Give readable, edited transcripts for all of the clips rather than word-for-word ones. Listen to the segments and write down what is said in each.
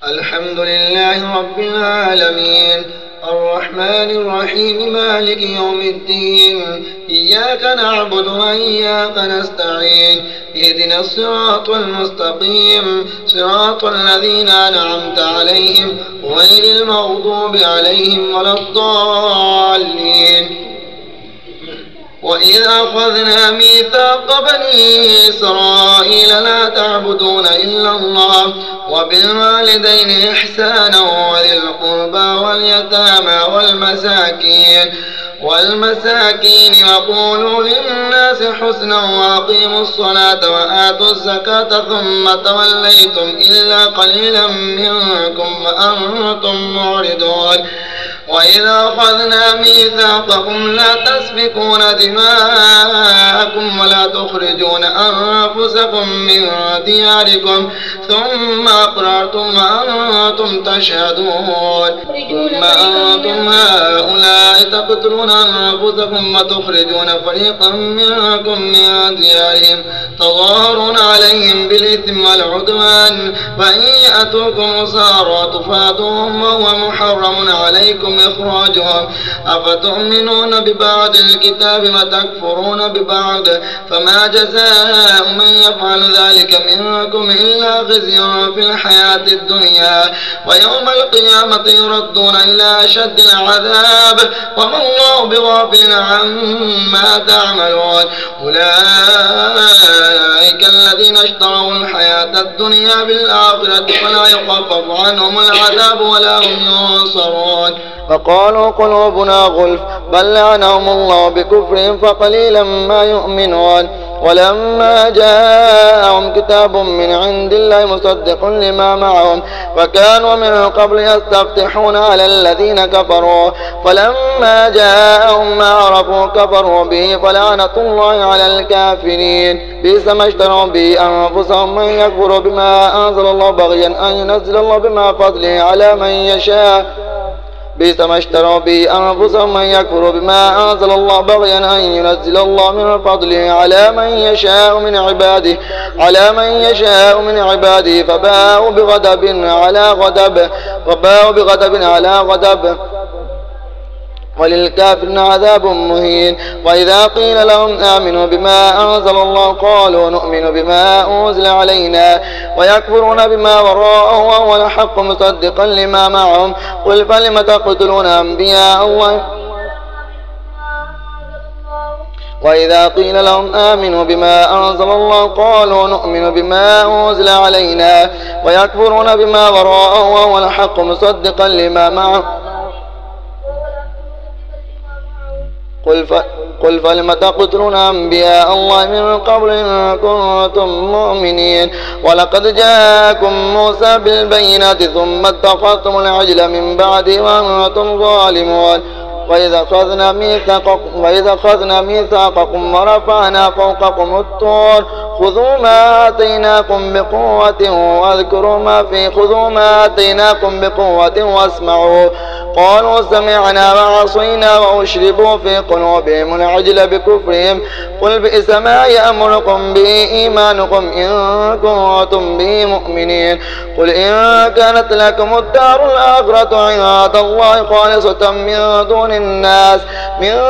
الحمد لله رب العالمين الرحمن الرحيم مالك يوم الدين إياك نعبد وإياك نستعين اهدنا الصراط المستقيم صراط الذين أنعمت عليهم غير المغضوب عليهم ولا الضالين. وإذ أخذنا ميثاق بني إسرائيل لا تعبدون إلا الله وبالوالدين إحسانا وذي القربى واليتامى والمساكين وقولوا للناس حسنا وأقيموا الصلاة وآتوا الزكاة ثم توليتم إلا قليلا منكم وأنتم معرضون. وإذا أخذنا ميثاقكم لا تسفكون دماءكم ولا تخرجون أنفسكم من دياركم ثم أقررتم وأنتم تشهدون ثم أنتم هؤلاء تقتلون أنفسكم وتخرجون فريقا منكم من ديارهم تظاهرون عليهم بالإثم والعدوان وإن يأتوكم أسارى تفادوهم وهو محرم عليكم إخراجهم أفتؤمنون ببعض الكتاب وتكفرون ببعض فما جزاء من يفعل ذلك منكم إلا خزي في الحياة الدنيا ويوم القيامة يردون إلى أشد العذاب وما الله بغافل عما تعملون. أولئك الذين اشتروا الحياة الدنيا بالآخرة فلا يخفف عنهم العذاب ولا هم ينصرون. فقالوا قلوبنا غلف بل لعنهم الله بكفرهم فقليلا ما يؤمنون. ولما جاءهم كتاب من عند الله مصدق لما معهم وكانوا من قبل يستفتحون على الذين كفروا فلما جاءهم ما عرفوا كفروا به فلعنة الله على الكافرين. بئس ما اشتروا به أنفسهم من يكفر بما أنزل الله بغيا أن ينزل الله بما فضله على من يشاء بئس ما اشتروا به أنفسهم من يكفر بما أنزل الله بغيا أن ينزل الله من فضله على من يشاء من عباده فباءوا بغضب على غضب وللكافرين عذاب مهين. وإذا قيل لهم آمنوا بما أنزل الله قالوا نؤمن بما أنزل علينا ويكفرون بما وراءه وهو الحق مصدقا لما معهم قل فلم تقتلون أنبياء الله وإذا قيل لهم آمنوا بما أنزل الله قالوا نؤمن بما أنزل علينا ويكفرون بما وراءه وهو الحق مصدقا لما معهم قل فلم تقتلون أنبياء الله من قبل إن كنتم مؤمنين. ولقد جاءكم موسى بالبينات ثم اتخذتم العجل من بعده وأنتم ظالمون. وإذا أخذنا ميثاقكم ورفعنا فوقكم الطور خذوا ما آتيناكم بقوة واذكروا ما فيه خذوا ما آتيناكم بقوة واسمعوا قالوا سمعنا وعصينا وأشربوا في قلوبهم العجل بكفرهم قل بئس ما يأمركم به إيمانكم إن كنتم به مؤمنين. قل إن كانت لكم الدار الآخرة عند الله خالصة من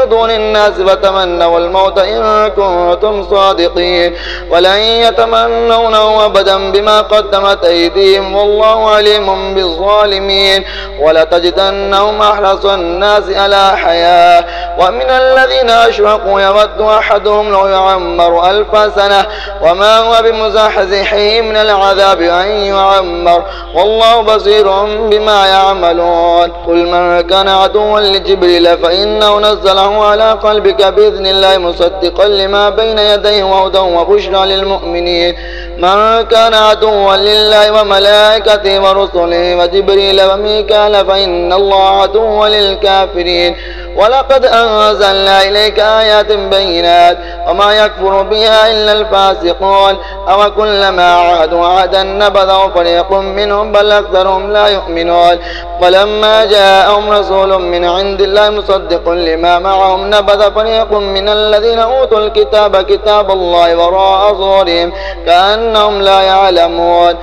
دون الناس فتمنوا الموت إن كنتم صادقين ولن يتمنونه أبدا بما قدمت أيديهم والله عليم بالظالمين. ولتجدنهم أحرص الناس على حياة ومن الذين أشركوا يود أحدهم لو يعمر 1000 سنة وما هو بمزحزحه من العذاب أن يعمر والله بصير بما يعملون. قل من كان عدوا لجبريل فإنه نزله على قلبك بإذن الله مصدقا لما بين يديه وهدى وبشرى للمؤمنين. من كان عدوا لله وملائكته ورسله وجبريل وميكال فإن الله عدو للكافرين. ولقد أنزلنا إليك آيات بينات وما يكفر بها إلا الفاسقون أو كلما عاهدوا عهدا نبذه فريق منهم بل أكثرهم لا يؤمنون. ولما جاءهم رسول من عند الله مصدق لما معهم نبذ فريق من الذين أوتوا الكتاب كتاب الله وراء ظهورهم كأنهم لا يعلمون.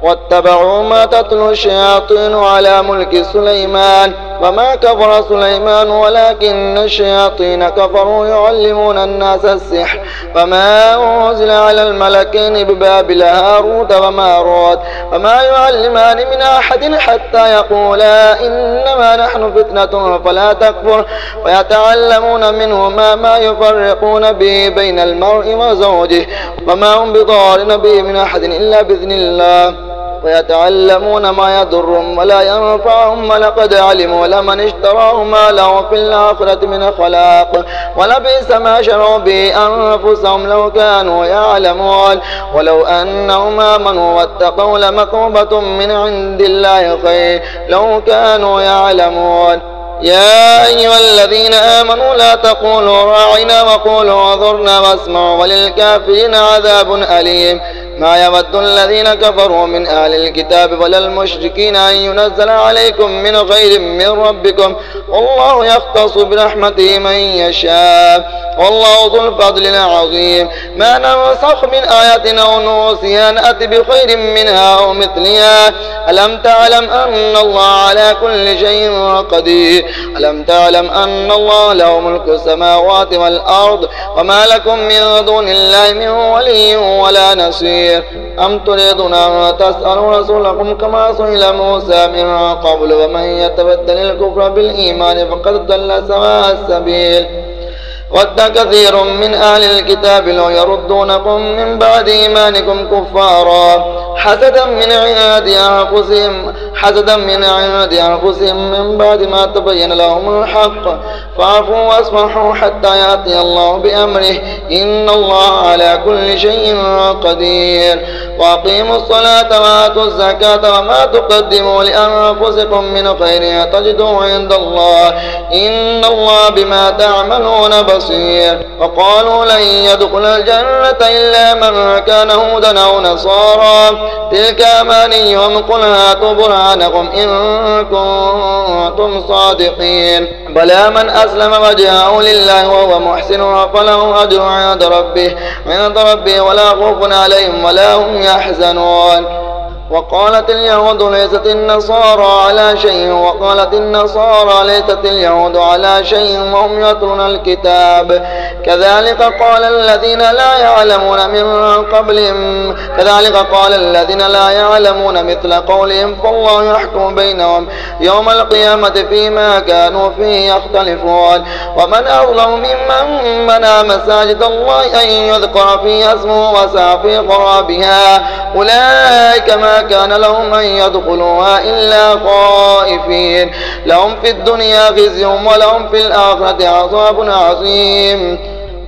واتبعوا ما تتلو الشياطين على ملك سليمان وما كفر سليمان ولكن الشياطين كفروا يعلمون الناس السحر وما أنزل على الملكين ببابل هاروت وماروت وما يعلمان من أحد حتى يقولا إنما نحن فتنة فلا تكفر ويتعلمون منهما ما يفرقون به بين المرء وزوجه وما هم بضارين به من أحد إلا بإذن الله ويتعلمون ما يضرهم ولا ينفعهم ولقد علموا لمن اشتراه ما له في الآخرة من خلاق ولبئس ما شروا به أنفسهم لو كانوا يعلمون ولو أنهم آمنوا واتقوا لمثوبة من عند الله خير لو كانوا يعلمون. يا أيها الذين آمنوا لا تقولوا راعنا وقولوا انظرنا واسمعوا وللكافرين عذاب أليم. ما يود الذين كفروا من أهل الكتاب ولا المشركين أن ينزل عليكم من خير من ربكم والله يختص برحمته من يشاء والله ذو الفضل العظيم. ما ننسخ من آية أو ننسها نأتي بخير منها أو مثلها. ألم تعلم أن الله على كل شيء قدير. ألم تعلم أن الله له ملك السماوات والأرض وما لكم من دون الله من ولي ولا نصير. أم تريدون أن تسألوا رسولكم كما سئل موسى من قبل ومن يتبدل الكفر بالإيمان فقد ضل سواء السبيل. ود كثير من أهل الكتاب لو يردونكم من بعد إيمانكم كفارا حسدا من عند أنفسهم من بعد ما تبين لهم الحق فاعفوا واصفحوا حتى يأتي الله بأمره إن الله على كل شيء قدير. وأقيموا الصلاة وآتوا الزكاة وما تقدموا لأنفسكم من خير تجدوه عند الله إن الله بما تعملون بصير. وقالوا لن يدخل الجنة إلا من كان هودا أو نصارى تلك أمانيهم قل هاتوا برهانكم إن كنتم صادقين. بلى من أسلم وجهه لله وهو محسن فله أجر عند ربه ولا خوف عليهم ولا هم يحزنون. وقالت اليهود ليست النصارى على شيء وقالت النصارى ليست اليهود على شيء وهم يتلون الكتاب كذلك قال الذين لا يعلمون مثل قولهم فالله يحكم بينهم يوم القيامة فيما كانوا فيه يختلفون. ومن أظلم ممن منع مساجد الله أن يذكر فيها اسمه وسعى في خرابها أولئك ما كان لهم أن يدخلوها إلا خائفين لهم في الدنيا خزي ولهم في الآخرة عذاب عظيم.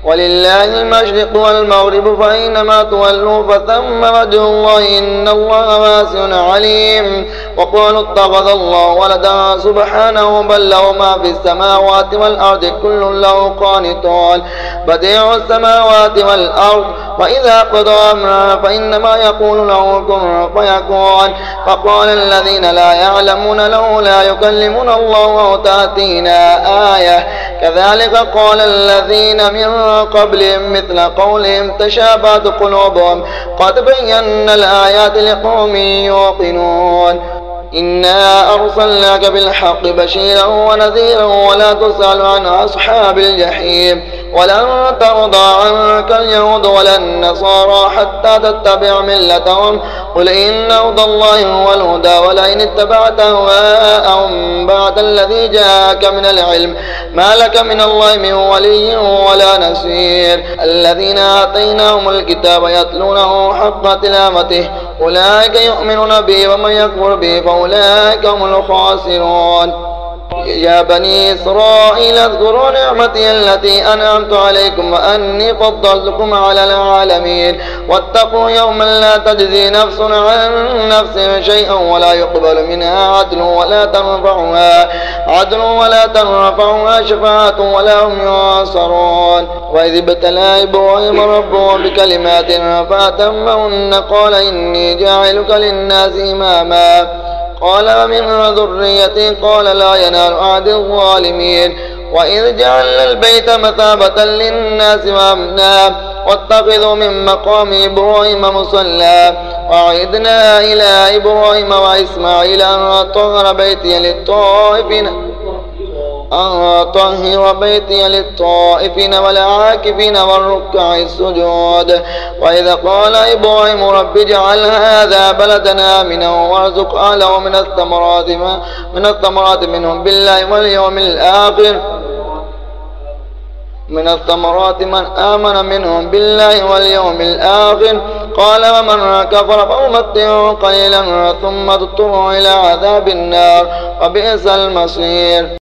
ولله المشرق والمغرب فأينما تولوا فثم وجه الله إن الله واسع عليم. وقالوا اتخذ الله ولدا سبحانه بل له ما في السماوات والأرض كل له قانتون بديع السماوات والأرض وإذا قضى أمرا فإنما يقول له كن فيكون. فقال الذين لا يعلمون لولا يكلمنا الله أو تأتينا آية كذلك قال الذين من قبلهم مثل قولهم تشابهت قلوبهم قد بينا الآيات لقوم يوقنون. إنا أرسلناك بالحق بشيرا ونذيرا ولا تسأل عن أصحاب الجحيم. ولن ترضى عنك اليهود ولا النصارى حتى تتبع ملتهم قل إن هدى الله هو الهدى ولئن اتبعت أهواءهم بعد الذي جاءك من العلم ما لك من الله من ولي ولا نصير. الذين آتيناهم الكتاب يتلونه حق تلاوته أولئك يؤمنون به ومن يكفر به فأولئك هم الخاسرون. يا بني إسرائيل اذكروا نعمتي التي أنعمت عليكم وأني فضلتكم على العالمين واتقوا يوما لا تجزي نفس عن نفس شيئا ولا يقبل منها عدل ولا تنفعها شفاعة ولا هم ينصرون. وإذ ابتلى إبراهيم ربه بكلمات فأتمهن قال إني جاعلك للناس إماما قال ومن ذريتي قال لا ينال عهد الظالمين. وإذ جعلنا البيت مثابة للناس وأمنا واتخذوا من مقام إبراهيم مصلى وعهدنا إلى إبراهيم وإسماعيل أن طهر بيتي للطائفين والعاكفين والركع السجود. وإذا قال إبراهيم رب اجعل هذا بلدنا آمنا وارزق أهله من الثمرات منهم بالله واليوم الآخر من آمن منهم بالله واليوم الآخر. قال ومن كفر فأمتعه قليلا ثم اضطر إلى عذاب النار وبئس المصير.